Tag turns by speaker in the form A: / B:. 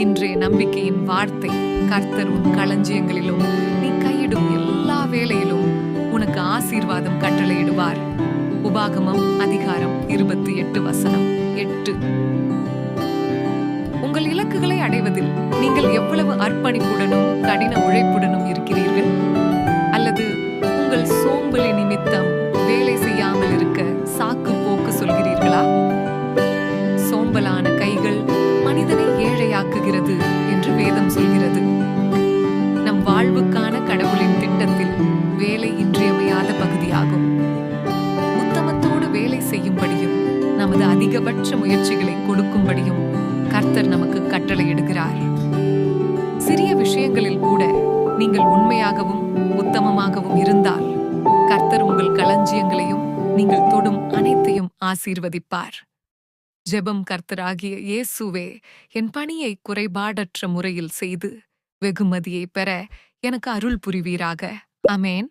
A: இன்றைய நம்பிக்கையின் வார்த்தை, கர்த்தர் உன் களஞ்சியங்களிலும் நீ கையிடும் எல்லா வேளையிலும் உனக்கு ஆசீர்வாதம் கட்டளையிடுவார். உபாகமம் அதிகாரம் 28:8. உங்கள் இலக்குகளை அடைவதில் நீங்கள் எவ்வளவு அர்ப்பணிப்புடனும் கடின உழைப்புடனும் இருக்கிறீர்கள்? அல்லது உங்கள் சோம்பலி நிமித்தம் வேலை செய்யாமல் இருக்க சாக்கு போக்கு சொல்கிறீர்களா? சோம்பலான கைகள் மனிதனை ஏழையாக்குகிறது என்று வேதம் சொல்கிறது. நம் வாழ்வுக்கான கடவுளின் திட்டத்தில் வேலை இன்றியமையாத பகுதியாகும். உத்தமத்தோடு வேலை செய்யும்படியும் நமது அதிகபட்ச முயற்சிகளை கொடுக்கும்படியும் கர்த்தர் நமக்கு கட்டளையிடுகிறார். சிறிய விஷயங்களில் கூட நீங்கள் உண்மையாகவும் உத்தமமாகவும் இருந்தால் கர்த்தர் உங்கள் களஞ்சியங்களையும் நீங்கள் தொடும் அனைத்தையும் ஆசீர்வதிப்பார். ஜெபம். கர்த்தராகிய இயேசுவே, என் பணியை குறைபாடற்ற முறையில் செய்து வெகுமதியை பெற எனக்கு அருள் புரிவீராக. ஆமென்.